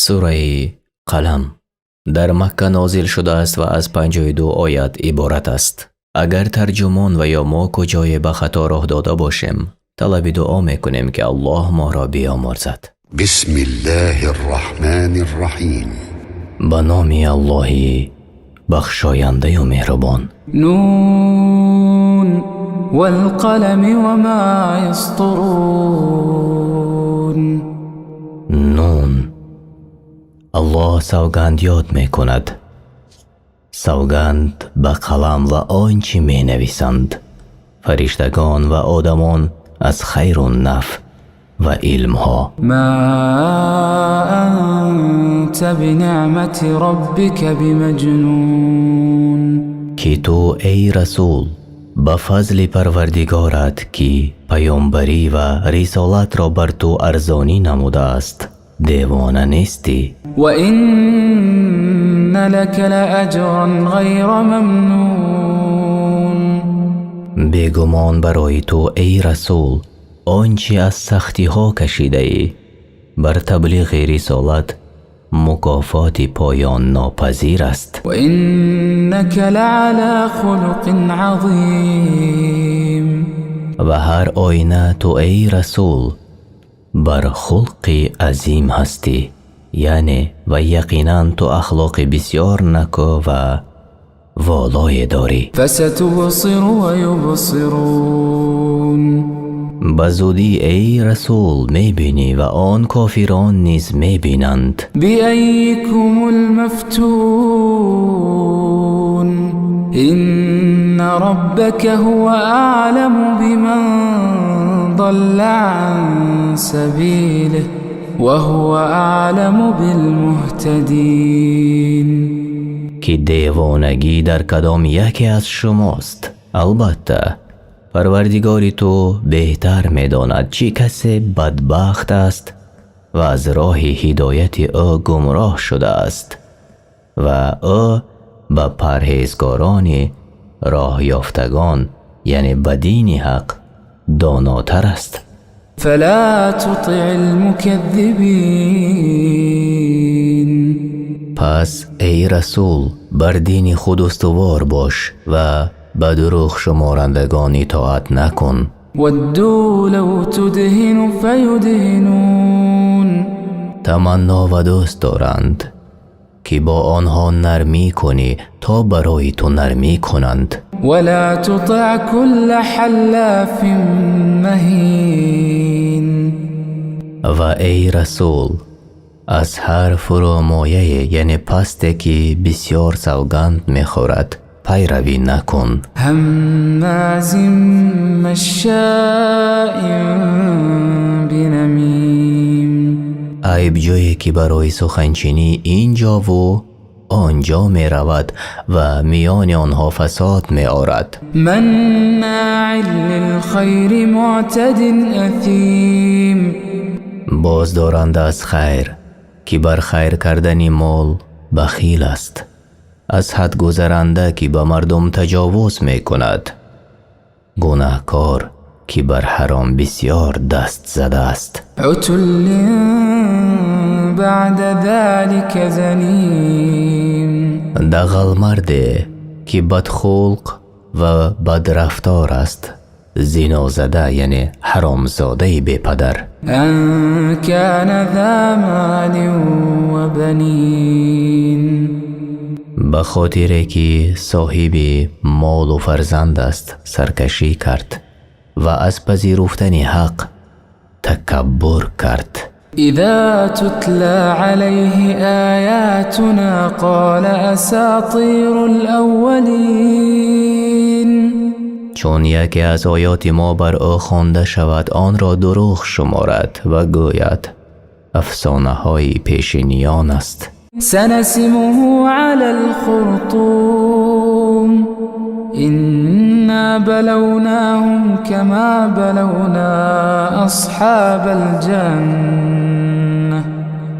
سوره قلم در مکه نازل شده است و از 52 آیت عبارت است. اگر ترجمان و یا ما کجای به خطا راه داده باشیم، طلب دعا میکنیم که الله ما را بیامرزد. بسم الله الرحمن الرحیم. به نام الله بخشاینده و مهربان. نون والقلم وما يسطرون. نون. الله سوگند یاد می کند. سوگند به قلم و آنچه می نویسند. فرشتگان و آدمان از خیر و نفع و علمها. ما انت بنعمت ربک بمجنون. که تو ای رسول به فضل پروردگارت که پیامبری و رسالت را بر تو ارزانی نموده است دیوانه نیستی. و این لک لاجرا غیر ممنون. بیگمان برای تو ای رسول آنچه از سختی ها کشیده ای بر تبلیغ رسالت مکافات پایان ناپذیر است. و اینک لعلی خلق عظیم. و هر آینه تو ای رسول بر خلق عظیم هستی، یعنی و یقینا تو اخلاق بسیار نکو و والای داری. فستبصر و یبصرون. بزودی ای رسول میبینی و آن کافران نیز میبینند. بأیکم المفتون. این ربک هو اعلم بمن ضل عن سبیله و هو اعلم بالمهتدین. که دیوانگی در کدام یکی از شماست. البته پروردگاری تو بهتر میداند چه کسی بدبخت است و از راه هدایت او گمراه شده است و او به پرهیزگاران راه یافتگان یعنی به دین حق داناتر است. فلا تطع المكذبین. پس ای رسول بر دین خود استوار باش و به دروغ شمارندگان اطاعت نکن. ودوا لو تدهن فیدهنون. تمنا و دوست دارند که با آنها نرمی کنی تا برای تو نرمی کنند. ولا تطع كل حلاف مهین. و ای رسول از هر فرامایه یعنی پسته که بسیار سوگند میخورد پیروی نکن. هماز مشاء بنمیم. عیب جایی که برای سخنچینی اینجا و آنجا می رود و میان آنها فساد می آرد. مناع للخیر معتد اثیم. بازدارنده از خیر که بر خیر کردن مال بخیل است. از حد گذرنده که به مردم تجاوز می کند. گناهکار که بر حرام بسیار دست زده است. عتل بعد ذلك زنیم. دغل مرده که بدخلق و بدرفتار است. زنا زده یعنی حرام زاده بی پدر. ان کان ذا مال و بنین. به خاطر که صاحب مال و فرزند است سرکشی کرد و از پذیرفتن حق تکبر کرد. اذا تتلى عليه آیاتنا قال اساطیر الاولین. چون یکی از آیات ما بر او خوانده شود آن را دروغ شمارد و گوید افسانه های پیشینیان است. سنسمه على الخرطوم. إنا بلوناهم كما بلونا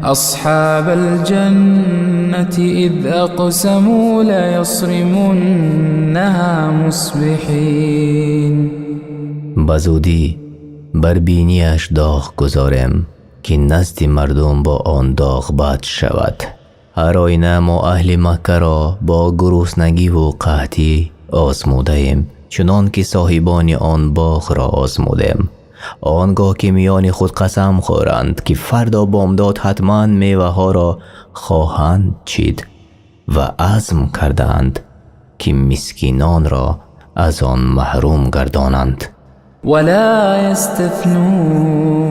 أصحاب الجنة إذ أقسموا ليصرمنها مصبحين. بزودی بر بینیش داغ گذارم که نزد مردم با آن داغ بد شود. هر آینه ما اهل مکه را با گرسنگی و قحطی آزموده ایم، چنان که صاحبان آن باغ را آزمودیم. آنگاه که میان خود قسم خورند که فردا بامداد حتما میوه ها را خواهند چید و عزم کردند که مسکینان را از آن محروم گردانند. ولا يستثنون.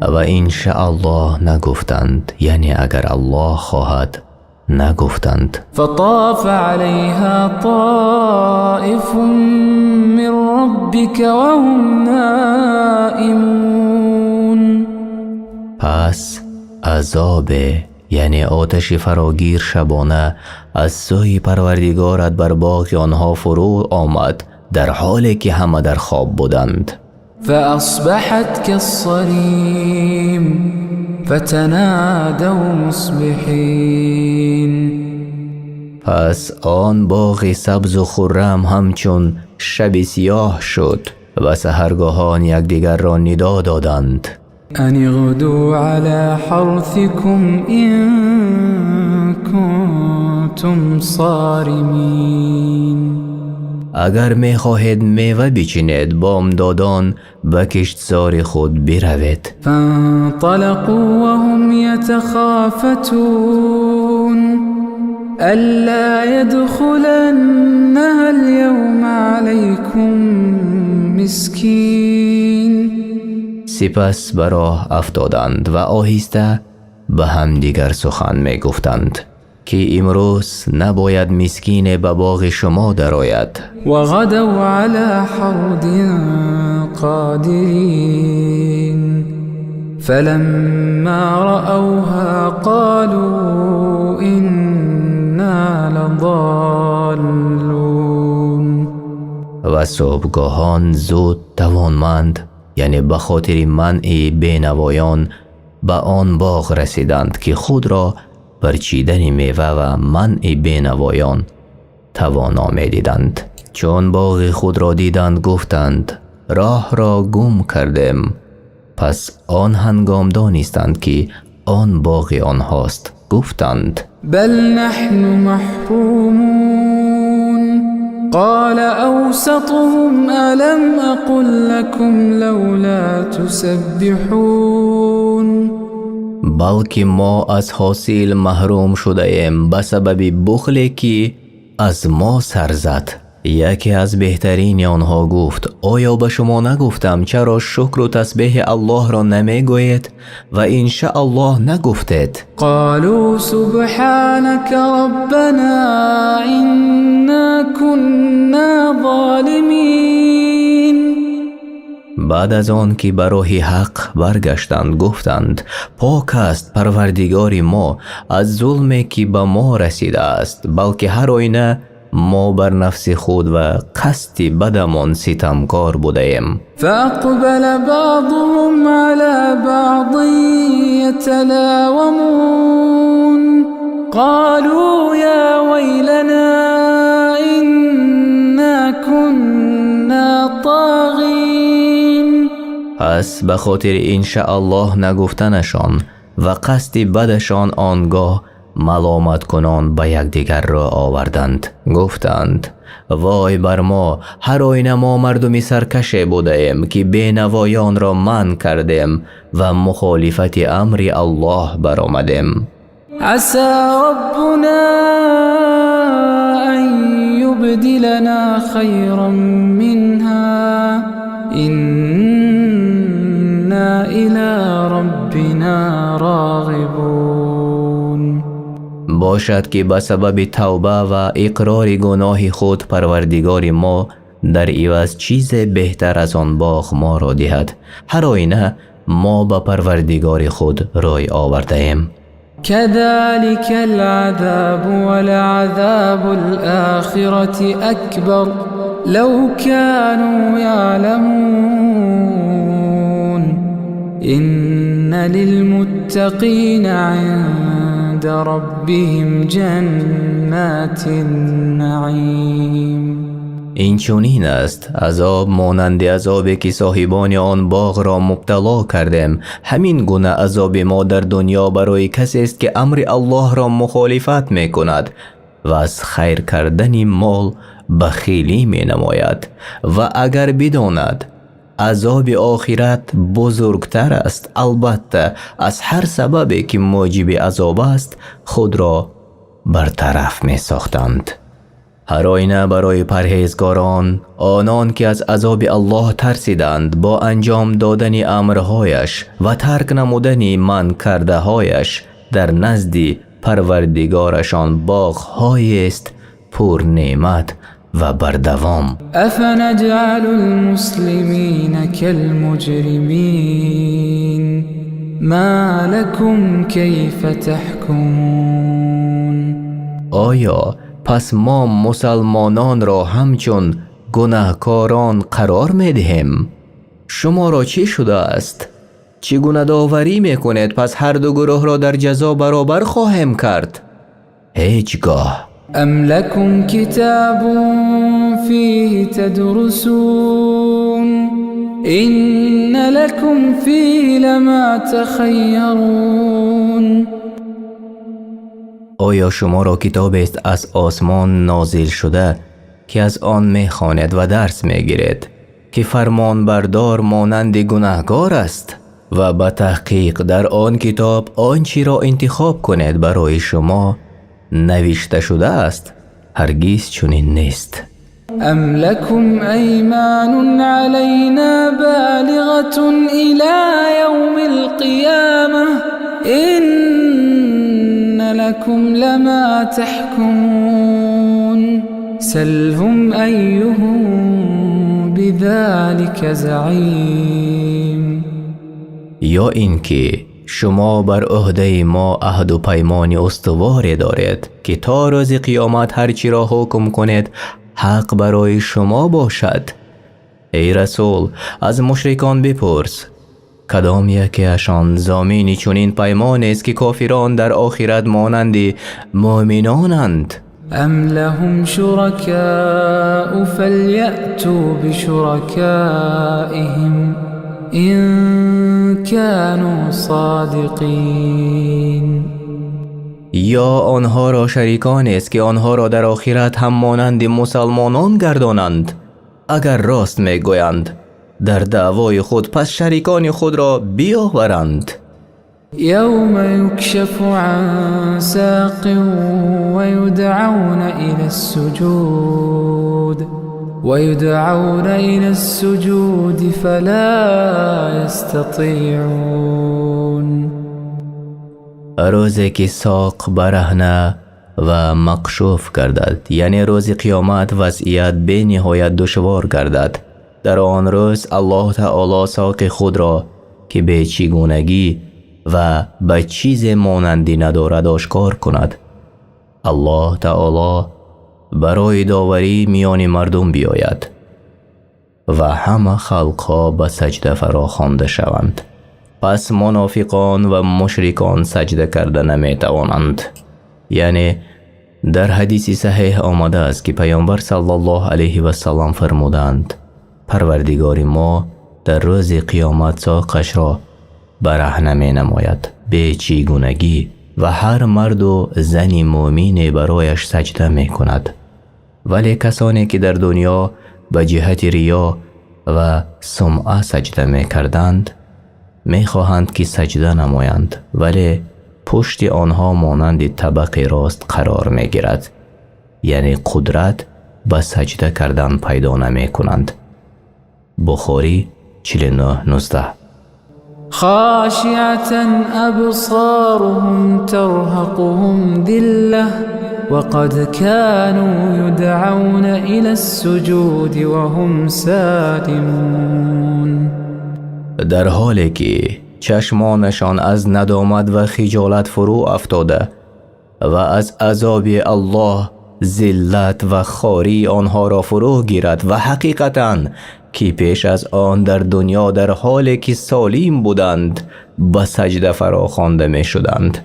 و انشاءالله نگفتند، یعنی اگر الله خواهد نگفتند. فطاف عليها طائف من ربك وهم نائمون. پس عذاب یعنی آتش فراگیر شبانه از سوی پروردگارت بر باغ آنها فرو آمد در حالی که همه در خواب بودند. فأصبحت كالصريم فتنادوا مصبحين. پس آن باغ سبز و خرم همچون شب سیاه شد و سحرگاهان یکدیگر را ندا دادند. أن اغدوا على حرثكم إن كنتم صارمين. اگر می خواهید میوه بچینید بامدادان به کشتزار خود بروید. فانطلقوا وهم يتخافتون ألا يدخلنها اليوم عليكم مسكين. سپس به راه افتادند و آهسته به هم دیگر سخن می گفتند که امروز نباید مسکین به باغ شما درآید. وغدوا على حرد قادرين فلما رأوها قالوا إنا لضالون. و صبحگاهان زود توانمند یعنی به خاطر منع بینوایان به آن باغ رسیدند که خود را بر چیدن میوه و منع بینوایان توانا می دیدند. چون باغ خود را دیدند گفتند راه را گم کردیم. پس آن هنگام دانستند که آن باغ آنهاست. گفتند بل نحن محرومون. قال أوسطهم ألم أقل لكم لولا تسبحون. بلکه ما از حاصل محروم شده ایم به سبب بخلی که از ما سر زد. یکی از بهترین آنها گفت آیا به شما نگفتم چرا شکر و تسبیح الله را نمی گویید و انشاء الله نگفتید؟ قالوا سبحانك ربنا إنا كنا ظالمين. بعد از آن که به راه حق برگشتند گفتند پاک است پروردگار ما از ظلمی که به ما رسیده است، بلکه هر آینه ما بر نفس خود و قصد بدمان ستمکار بوده ایم. فأقبل بعضهم على بعض يتلاومون قالوا يا ويلنا إنا كنا طاغين. پس به خاطر انشاءالله نگفتنشان و قصد بدشان آنگاه ملامت کنان به یکدیگر را آوردند. گفتند وای بر ما، هر آینه ما مردمی سرکش بوده ایم که بینوایان را منع کردیم و مخالفت امر الله برآمدیم. عسى ربنا أن يبدلنا خيرا منها إنا إلى ربنا راغبون. باشد که به سبب توبه و اقرار گناه خود پروردگار ما در عوض چیز بهتر از آن باغ ما را دهد. هر آینه ما به پروردگار خود رای آورده ایم. كذلك العذاب ولعذاب الآخرة أكبر لو كانوا يعلمون إن للمتقين عند ربهم جنات النعيم. این چنین است عذاب مانند عذابی که صاحبان آن باغ را مبتلا کردیم. همین گونه عذاب ما در دنیا برای کسی است که امر الله را مخالفت می کند و از خیر کردن مال بخیلی می نماید و اگر بداند عذاب آخرت بزرگتر است، البته از هر سببی که موجب عذاب است خود را برطرف می ساختند. هر آینه برای پرهیزگاران، آنان که از عذاب الله ترسیدند، با انجام دادن امرهایش و ترک نمودن من کرده هایش در نزد پروردگارشان باغ‌هایی است پر نعمت و بردوام. افنجعل المسلمین كالمجرمین ما لكم کیف تحکمون. آیا پس ما مسلمانان را همچون گناهکاران قرار می دهیم؟ شما را چی شده است؟ چگونه داوری می کنید پس هر دو گروه را در جزا برابر خواهیم کرد؟ هیچگاه. ام لكم کتاب فیه تدرسون ان لكم فیه لما تخیرون. آیا شما را کتاب است از آسمان نازل شده که از آن می خواند و درس می گیرید که فرمان بردار مانند گناهکار است و به تحقیق در آن کتاب آنچه را انتخاب کنید برای شما نوشته شده است؟ هرگز چنین نیست. ام لكم ایمان علینا بالغة الى یوم القیامة ان لكم لما تحكمون سلهم ایهم بذلك زعیم. یا اینکه شما بر عهده ما عهد و پیمان استواری دارید که تا روز قیامت هر چی را حکم کنید حق برای شما باشد. ای رسول، از مشرکان بپرس کدام یکی اشان ضامن چنین پیمان است که کافران در آخرت مانند مؤمنانند؟ ام لهم شرکاء فلیأتوا بشرکائهم این كانوا صادقین. یا آنها را شریکان است که آنها را در آخرت هم مانند مسلمانان گردانند؟ اگر راست میگویند در دعوای خود پس شریکان خود را بیاورند. یوم یکشف عن ساق و یدعون الى السجود فلا یستطیعون. روزی که ساق برهنه و مکشوف گردد، یعنی روز قیامت وضعیت به نهایت دشوار گردد. در آن روز الله تعالی ساق خود را که به چگونگی و به چیز مانندی ندارد آشکار کند. الله تعالی برای داوری میان مردم بیاید و همه خلقها به سجده فراخوانده شوند. پس منافقان و مشرکان سجده کرده نمی توانند. یعنی در حدیث صحیح آمده است که پیامبر صلی الله علیه و سلم فرمودند پروردگار ما در روز قیامت ساقش را برهنه می نماید به چگونگی و هر مرد و زنی مؤمن برایش سجده می کند. ولی کسانی که در دنیا به جهت ریا و سمعه سجده می کردند می خواهند که سجده نمایند، ولی پشت آنها مانند طبق راست قرار می گیرد، یعنی قدرت به سجده کردن پیدا نمی کنند. بخاری 49:19. خاشعة أبصارهم ترهقهم ذلة وقد كانوا يدعون إلى السجود وهم سالمون. در حالی که چشمانشان از ندامت و خجالت فرو افتاده و از عذاب الله ذلت و خواری آنها را فرو گیرد و حقیقتاً که پیش از آن در دنیا در حالی که سالم بودند به سجده فراخوانده می شدند،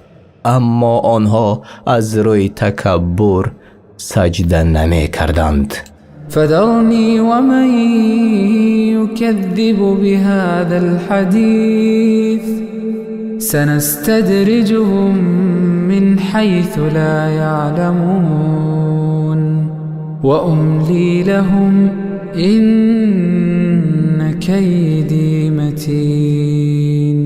اما آنها از روی تکبر سجده نمی کردند. فذرني ومن يكذب بهذا الحديث سنستدرجهم من حيث لا يعلمون وأملي لهم إن كيدي متين.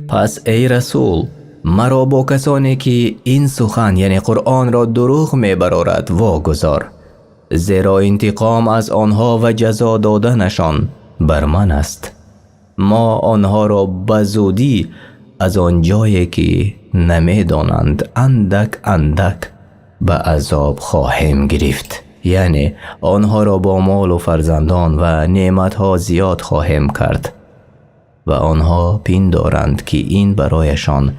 پس ای رسول، مرا با کسانی که این سخن یعنی قرآن را دروغ میبرارد واگذار، زیرا انتقام از آنها و جزا دادنشان بر من است. ما آنها را بزودی از آن جایی که نمیدانند اندک اندک به عذاب خواهیم گرفت، یعنی آنها را با مال و فرزندان و نعمتها زیاد خواهیم کرد و آنها پندارند که این برایشان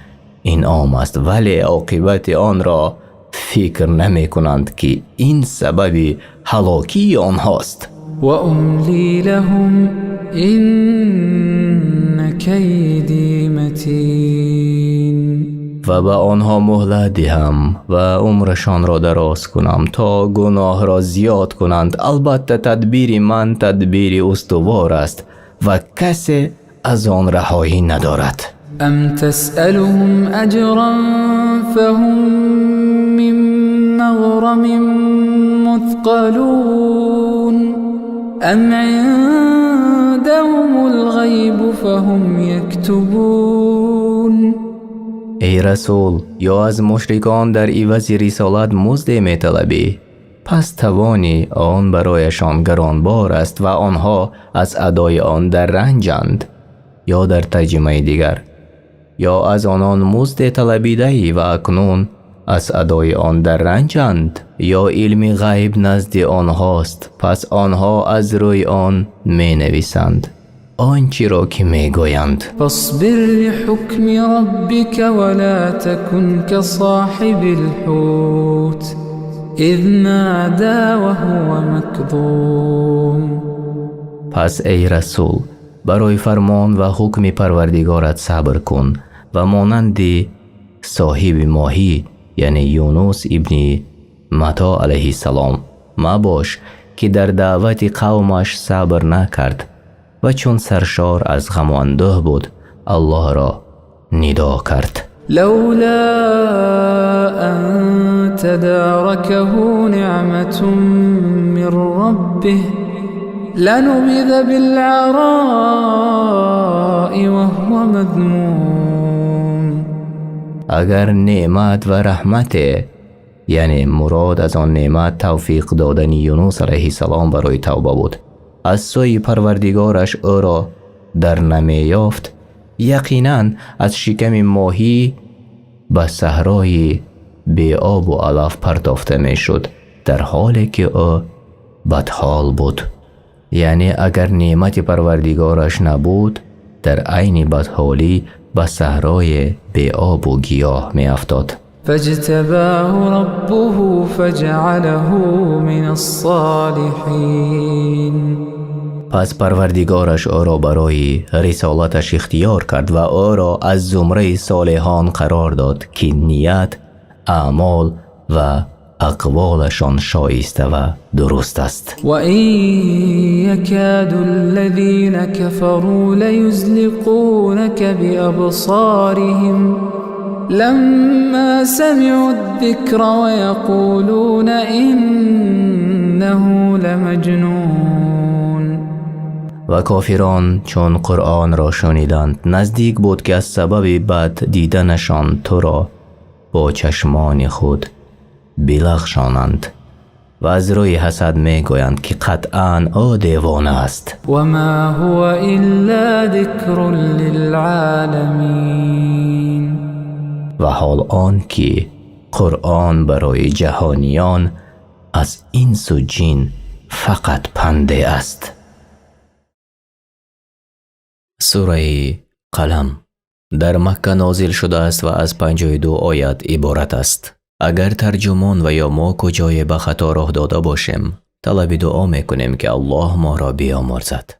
انعام است، ولی عاقبت آن را فکر نمی کنند که این سبب هلاکی آنهاست. و املی لهم این کیدی متین. و به آنها مهلت دهم و عمرشان را دراز کنم تا گناه را زیاد کنند. البته تدبیر من تدبیر استوار است و کسی از آن رهایی ندارد. ام تسألهم اجرا فهم من مغرم مثقلون ام عندهم الغیب فهم یکتبون. ای رسول، یا از مشرکان در عوض رسالت مزد می طلبی؟ پس توانی آن برایشان گرانبار است و آنها از ادای آن در رنجند. یا در ترجمه دیگر، یا از آنان مزد طلبیده‌ای و اکنون از ادای آن در رنجند، یا علم غیب نزد آنهاست پس آنها از روی آن می نویسند آنچه را که می گویند. فاصبر لحکم ربک ولا تکن كصاحب الحوت اذ نادى وهو مکظوم. پس ای رسول، برای فرمان و حکم پروردگارت صبر کن و مانند صاحب ماهی یعنی یونس ابن متی علیه السلام مباش که در دعوت قومش صبر نکرد و چون سرشار از غم و اندوه بود الله را ندا کرد. لولا ان تدارکه نعمت من ربه لنبذ بالعراء وهو مذموم. اگر نعمت و رحمت یعنی مراد از آن نعمت توفیق دادن یونس علیه السلام برای توبه بود از سوی پروردگارش او را در نمی یافت، یقینا از شکم ماهی به صحرای بی آب و علف پرتافته می شد در حالی که او بدحال بود. یعنی اگر نعمت پروردگارش نبود در عین بدحالی به صحرای بی آب و گیاه می افتاد. فاجتباه ربه فجعله من الصالحین. پس پروردگارش او را برای رسالتش اختیار کرد و او را از زمره صالحان قرار داد که نیت، اعمال و اقوالشان شایسته و درست است. و این یکاد الذین کفروا لیزلقونک بابصارهم لما سمعوا الذکر و یقولون انه لمجنون. و کافران چون قرآن را شنیدند نزدیک بود که از سبب بد دیدنشان تو را با چشمان خود بلغشانند و از روی حسد می گویند که قطعاً او دیوانه است. و ما هو الا ذکر للعالمین. و حال آن که قرآن برای جهانیان از انس و جن فقط پنده است. سوره قلم در مکه نازل شده است و از 52 آیت عبارت است. اگر ترجمان و یا ما کجای به خطا راه داده باشیم طلب دعا میکنیم که الله ما را بیامرزد.